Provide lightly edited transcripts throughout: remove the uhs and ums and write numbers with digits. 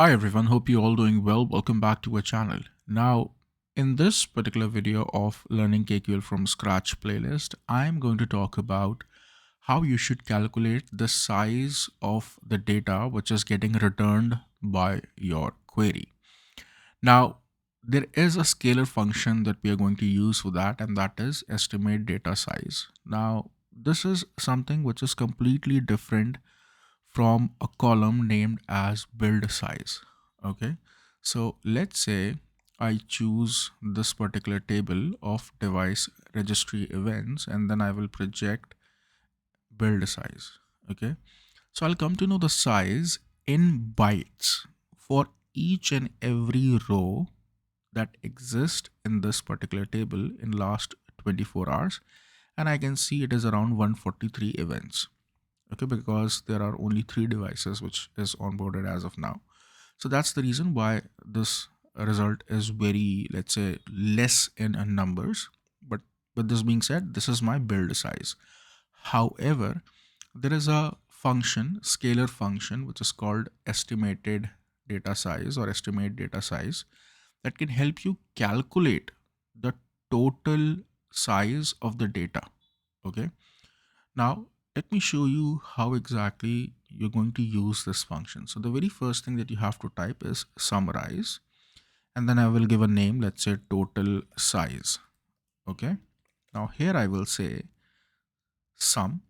Hi everyone, hope you all doing well. Welcome back to our channel. Now, in this particular video of Learning KQL from Scratch playlist, I'm going to talk about how you should calculate the size of the data which is getting returned by your query. Now, there is a scalar function that we are going to use for that, and that is estimate data size. Now, this is something which is completely different from a column named as build size. Okay, so let's say I choose this particular table of device registry events, and then I will project build size. Okay, so I'll come to know the size in bytes for each and every row that exist in this particular table in last 24 hours, and I can see it is around 143 events. Okay, because there are only 3 devices which is onboarded as of now. So that's the reason why this result is very, let's say, less in numbers. But with this being said, this is my build size. However, there is a function, scalar function, which is called estimated data size or estimate data size, that can help you calculate the total size of the data. Okay, now let me show you how exactly you're going to use this function. So the very first thing that you have to type is summarize, and then I will give a name, let's say total size. Okay, now here I will say sum,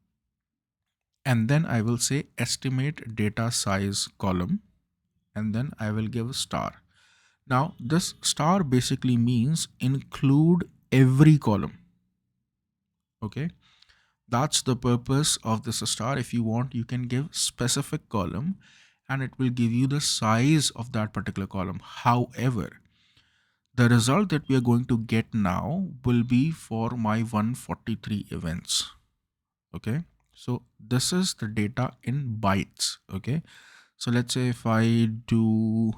and then I will say estimate data size column, and then I will give a star. Now this star basically means include every column. Okay, that's the purpose of this star. If you want, you can give specific column and it will give you the size of that particular column. However, the result that we are going to get now will be for my 143 events. Okay, so this is the data in bytes. Okay, so let's say if I do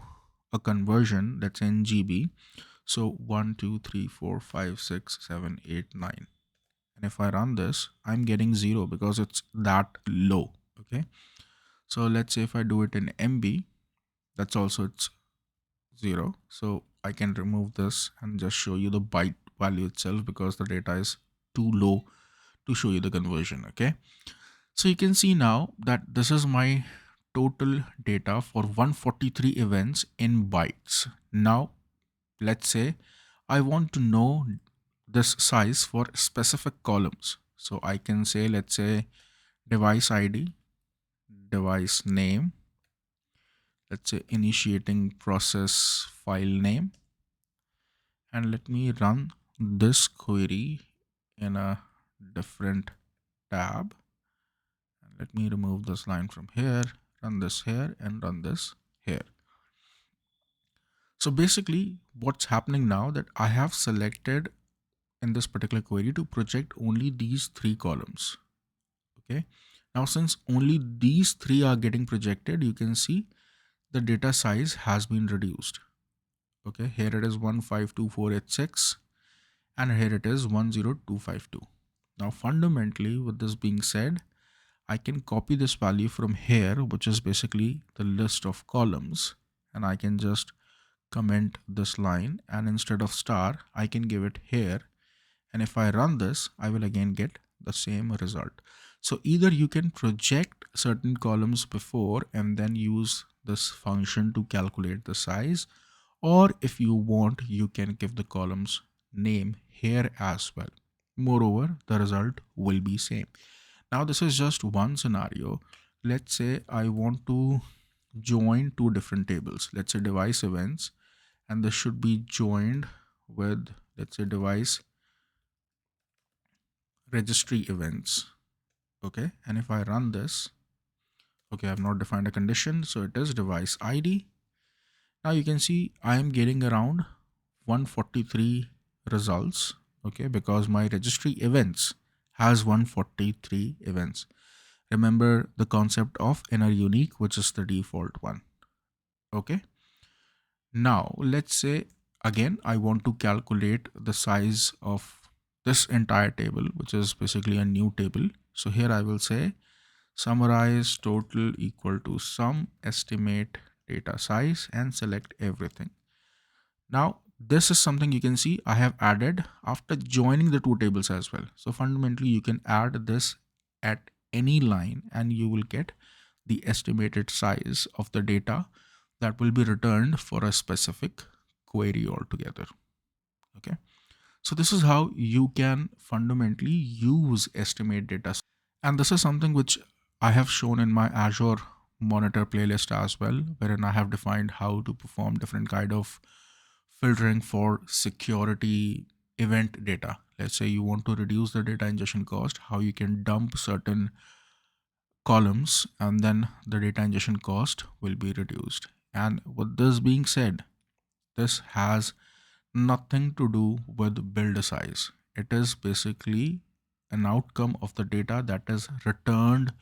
a conversion, let's say in GB, so 1 2 3 4 5 6 7 8 9, and if I run this, I'm getting 0 because it's that low. Okay, so let's say if I do it in MB, that's also it's 0. So I can remove this and just show you the byte value itself because the data is too low to show you the conversion. Okay, so you can see now that this is my total data for 143 events in bytes. Now let's say I want to know this size for specific columns. So I can say, let's say device ID, device name, let's say initiating process file name, and let me run this query in a different tab. And let me remove this line from here, run this here, and run this here. So basically what's happening now that I have selected in this particular query to project only these 3 columns. Okay, now since only these 3 are getting projected, you can see the data size has been reduced. Okay, here it is 152,486 and here it is 10252. Now fundamentally, with this being said, I can copy this value from here, which is basically the list of columns, and I can just comment this line, and instead of star I can give it here, and if I run this, I will again get the same result. So either you can project certain columns before and then use this function to calculate the size, or if you want, you can give the columns name here as well. Moreover, the result will be same. Now this is just one scenario. Let's say I want to join 2 different tables. Let's say device events, and this should be joined with, let's say, device registry events. Okay, and if I run this, okay, I've not defined a condition, so it is device ID. Now you can see I am getting around 143 results. Okay, because my registry events has 143 events. Remember the concept of inner unique, which is the default one. Okay, now let's say again I want to calculate the size of this entire table, which is basically a new table. So here I will say summarize total equal to sum estimate data size, and select everything. Now, this is something you can see I have added after joining the two tables as well. So fundamentally, you can add this at any line and you will get the estimated size of the data that will be returned for a specific query altogether. Okay. So this is how you can fundamentally use estimate data. And this is something which I have shown in my Azure monitor playlist as well, wherein I have defined how to perform different kind of filtering for security event data. Let's say you want to reduce the data ingestion cost, how you can dump certain columns and then the data ingestion cost will be reduced. And with this being said, this has nothing to do with build size. It is basically an outcome of the data that is returned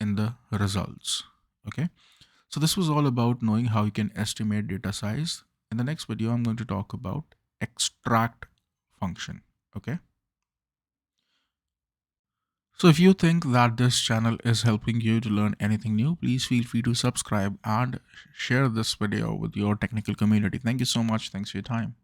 in the results. Okay. So this was all about knowing how you can estimate data size. In the next video, I'm going to talk about extract function. Okay. So if you think that this channel is helping you to learn anything new, please feel free to subscribe and share this video with your technical community. Thank you so much. Thanks for your time.